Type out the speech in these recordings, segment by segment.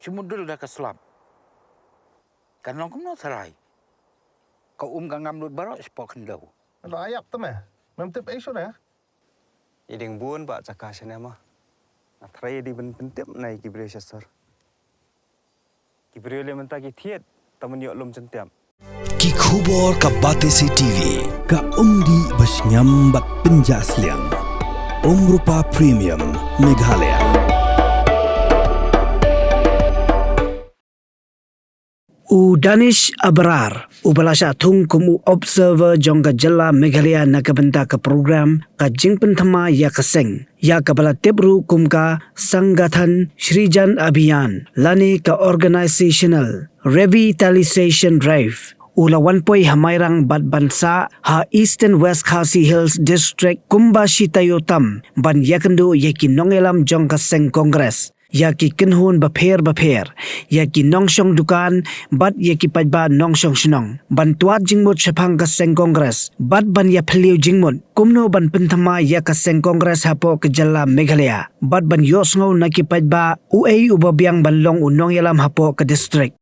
Cumudul dah ke selam. Kan long kumno sarai. Kau kang ngamlut barok sepok kendau. Ada ayak tu meh. Memtip isu dah. Iding buon ba cakah mah. Atrai di pentip naik kibriyo sasar. Kibriyo le mentaki thiet taman yok lom centiam. Ki khubor ka batesi TV ka umdi basnyambat penjasliang. Rupa Premium Meghalaya. Danish Abrar Ubalasha Thung Kumu Observer Jongga Jalla Meghalaya Nakabenta ka program ka Jingpen Thama ya kaseng ya kabala tebru kumka Sangathan Shrijan Abhiyan Lani ka Organizational Revitalization Drive Ula 1 hamairang bat bansa ha Eastern West Khasi Hills District Kumbashi Tayotam ban Ïakynduh yaki nongelam jong kaseng Congress yaki kinhun bapher yaki nongshong dukan bat yaki pajba nongshong shnong ban tuat Jingmut shapang kaseng Congress bat ban ya phliu Jingmut Kumno ban penthama ya kaseng Congress hapo ke Jalla Meghalaya bat ban yosngo naki pajba uai ubabiang ban long unong yalam hapo ke district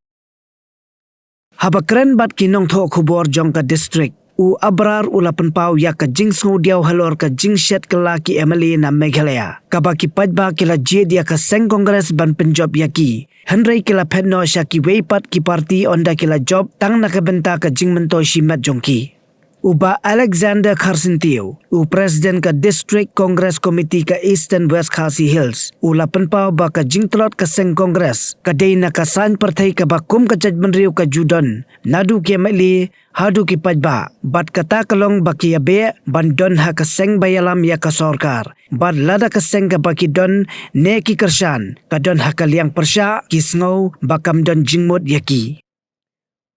habakren bat kinong tho khubor jong ka district Abrar ulapan pau ya ka jingsngo diaw halor ka jingshet kala ki MLA na Meghalaya kabaki pajba kila jed ya ka seng Congress ban penjob yaki Henry kila penno syaki weipat ki parti onda kila job tang nakabenta ka jingmento shimat jongki Uba Alexander Kharsintio President ka District Congress Committee ka Eastern West Khasi Hills ulapan pau ba ka jingtlot ka seng Congress kadai na ka sign partai ka bakum ka judgment riu ka judon nadu ke mali hadu ki pajba bat kata kalong baki yabe ban don ha ka seng bayalam ya ka sorkar bat lada ka seng ka baki don ne ki kershan ka don ha ka liang persya ki sngo bakam don Jingmut yaki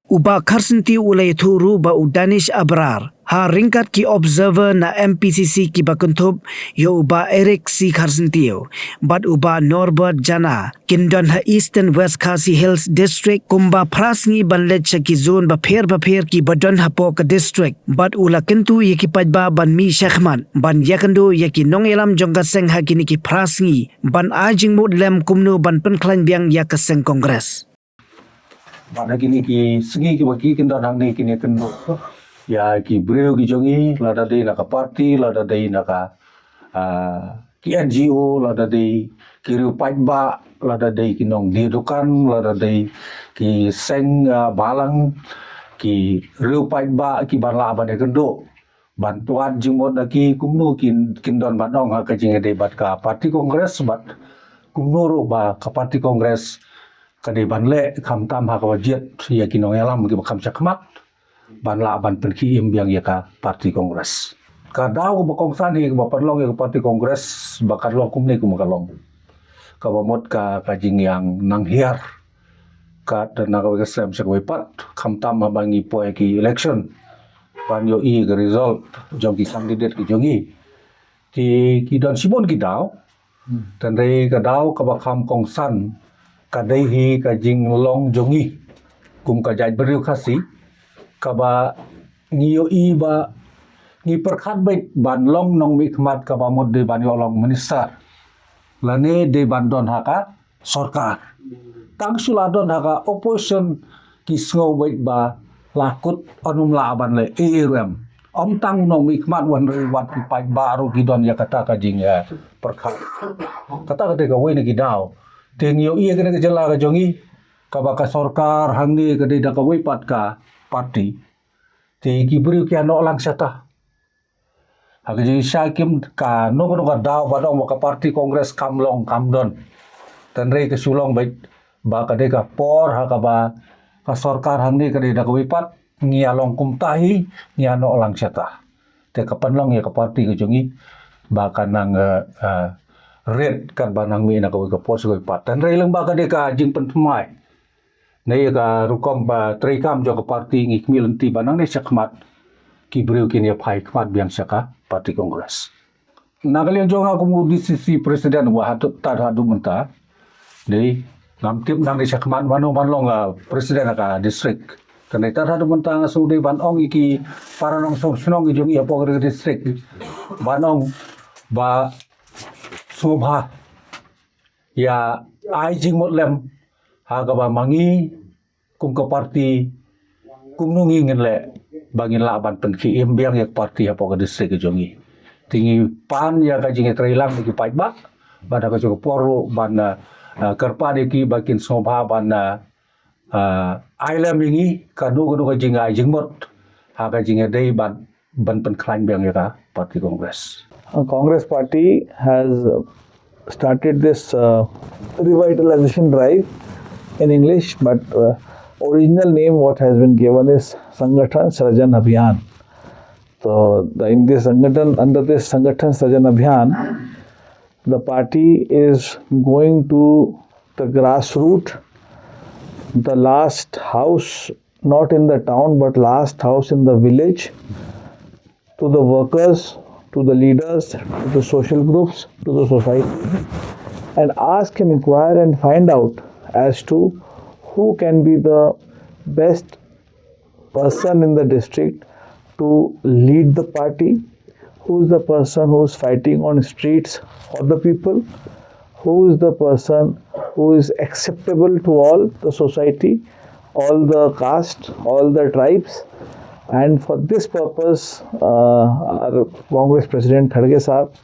Uba Kharsintio ulay thuru ba Danish Abrar ha ringkat ki observer na MPCC ki bakuntub yo uba Eric C Kharsintio bat uba Norbert Jana kindon ha Eastern West Khasi Hills District kumba prasngi banlet ki zone ba pher ki badon ha po ka district bat ula kintu yaki pajba ban mi Shekhman ban Ïakynduh yaki nongelam jongga seng ha kini ki prasngi ban Jingmut lem Kumno ban Pynkhlaiñ biang ya ka seng Congress Pada kini ki Sngi ki bagi kinda nang ni kini kendo ya ki breu ki jongi lada dei naka parti lada dei naka ki NGO lada dei ki riu pajba lada dei ki nong diadukan lada dei ki seng balang ki riu pajba ki banla ban kendo bantuan Jingmut ki Kumno kindon banong ha ka jinga dei bat ka parti Kongres bat Kumno ro ba ka parti Kongres kadai banle kam tam ha kawajiat ya kinong yalam ki bakam chakmat banla ban perki imbiang ya ka parti Kongres kadau bakongsan hi ba parlong ya parti Kongres bakarlong kumne ku makalong ka bamot ka kajing yang nang hiar ka na ka sem sekwepat kam tam ha bangi po ki election ban yo i ke result jong ki candidate ki jongi ki don simon ki dau dan dei ka dau ka bakam kongsan kadai hi ka jing long jongi kum ka jaj beriu khasi ka ba ngiyo i ba ngi perkhat baik ban long nong mi khmat ka ba mod de ban yo long minister lane de ban don haka sorkar tang suladon haka opposition ki sngo baik ba lakut onum la ban le erem om tang nong mi khmat wan re wat ki pai baru ki don ya kata ka jing ya perkhat kata ka we ni ki dau Tengyo iya kena kejala ka jongi ka baka sorkar hangni ka de da ka weipat ka parti te ki beri ki ano lang sata ha ji syakim ka no ka daw badong ka parti Kongres kamlong kamdon tan re ke sulong baik ba ka de ka por ha ka ba ka sorkar hangni ka de da ka weipat ngi along kumtahi ngi ano lang sata te ka panlong ya ka parti ka jongi ba ka nang red kan banang mi na ka pos ko pat tan rei lang ba ka de ka jing penthmai nei ka rukom ba treikam jo ka parti ngi kmilenti banang ne sakmat ki breu ki ne phai khmat biang saka parti Kongres nagalian jo nga ku DCC president wa hatut tar hadu menta dei ngam tip nang de sakmat mano manlong president ka district kan tar hadu menta nga su de ban ong iki para nong sonong jong i apo ka district banong ba Subha ya ai Jingmut lem hagaba mangi kum ka parti Kumno ngin le bangin laban pen ki imbiang yak parti apa ka distrik ke jongi tingi pan ya ka jinge trailang ki pai ba bada ka jong poru ban kerpa de ki bakin sobha ban aila mingi ka du ka jinga Jingmut ha ka jinge dei ban Pynkhlaiñ biang ya parti Congress. Congress party has started this revitalization drive in English, but original name what has been given is Sangathan Srajan Abhiyan. So in this Sangathan, under this Sangathan Srajan Abhiyan, the party is going to the grassroots, the last house, not in the town, but last house in the village, to the workers, to the leaders, to the social groups, to the society, and ask and inquire and find out as to who can be the best person in the district to lead the party, who is the person who is fighting on streets for the people, who is the person who is acceptable to all the society, all the caste, all the tribes. And for this purpose, our Congress President Khadge Sahab,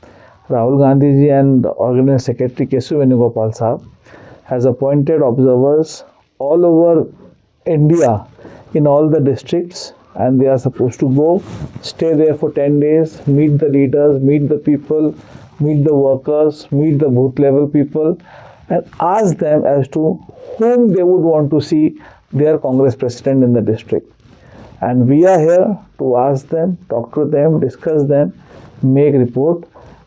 Rahul Gandhi ji and Organizing Secretary Kesu Venugopal Sahab has appointed observers all over India in all the districts, and they are supposed to go, stay there for 10 days, meet the leaders, meet the people, meet the workers, meet the booth level people, and ask them as to whom they would want to see their Congress President in the district. And we are here to ask them, talk to them, discuss them, make report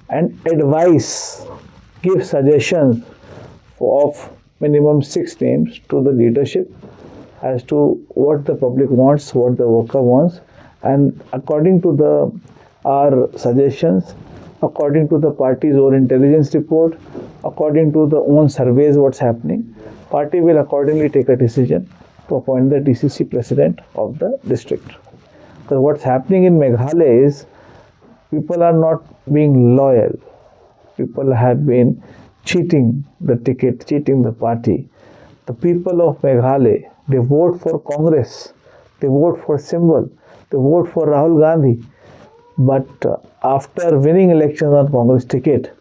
and advise, give suggestions of minimum 6 names to the leadership as to what the public wants, what the worker wants, and according to our suggestions, according to the party's own intelligence report, according to the own surveys what's happening, party will accordingly take a decision to appoint the DCC president of the district. Because what's happening in Meghalaya is people are not being loyal. People have been cheating the ticket, cheating the party. The people of Meghalaya, they vote for Congress, they vote for symbol, they vote for Rahul Gandhi. But after winning elections on Congress ticket,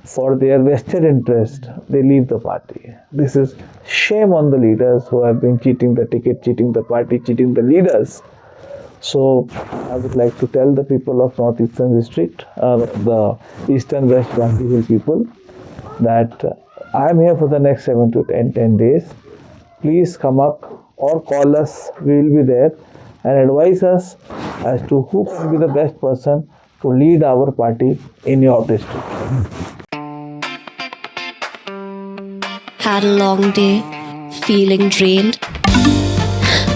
for their vested interest, they leave the party. This is shame on the leaders who have been cheating the ticket, cheating the party, cheating the leaders. So I would like to tell the people of Northeastern District, the Eastern West Gandhi Hill people, that I am here for the next 7 to 10 days. Please come up or call us. We will be there and advise us as to who can be the best person to lead our party in your district. Had a long day, feeling drained?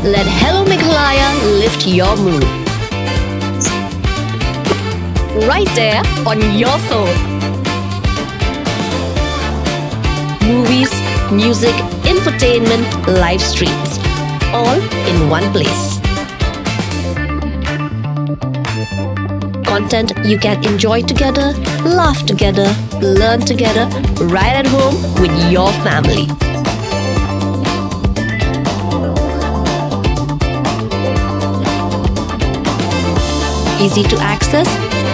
Let Hello Meghalaya lift your mood. Right there on your phone. Movies, music, infotainment, live streams, all in one place. Content you can enjoy together, laugh together, learn together, right at home with your family. Easy to access,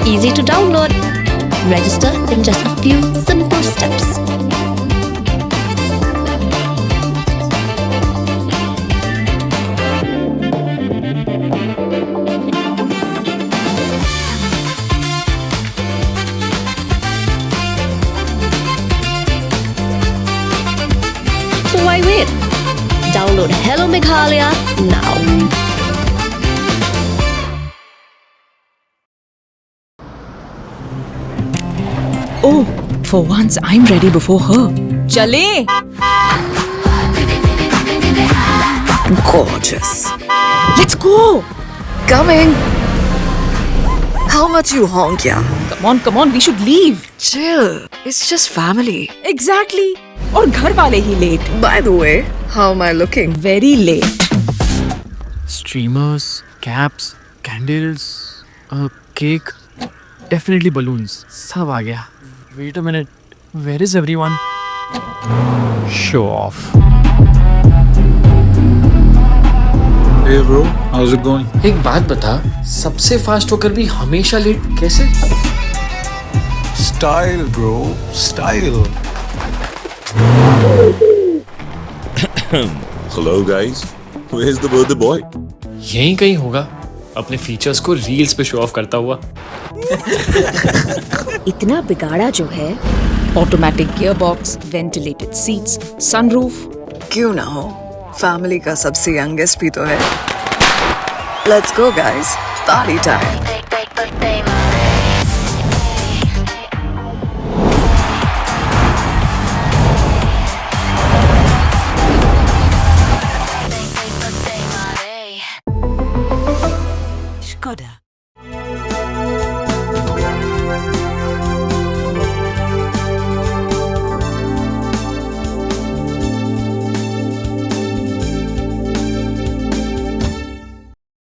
easy to download. Register in just a few simple steps. So why wait? Download Hello Meghalaya now. Oh, for once I'm ready before her. Chale! Gorgeous. Let's go! Coming. How much you honk, yeah? Come on, we should leave. Chill. It's just family. Exactly. और घर वाले ही late. By the way, how am I looking? Very late. Streamers, caps, candles, a cake, definitely balloons. सब आ गया. Wait a minute. Where is everyone? Show off. Hey bro, how's it going? एक बात बता, सबसे फास्ट होकर भी हमेशा लेट कैसे? Style bro, style. Hello guys, where's the birthday boy? यहीं कहीं होगा, अपने फीचर्स को रील्स पे शो ऑफ करता हुआ। इतना बिगाड़ा जो है, automatic gear box, ventilated seats, sunroof. क्यों ना हो, फैमिली का सबसे यंगेस्ट भी तो है। Let's go guys, party time.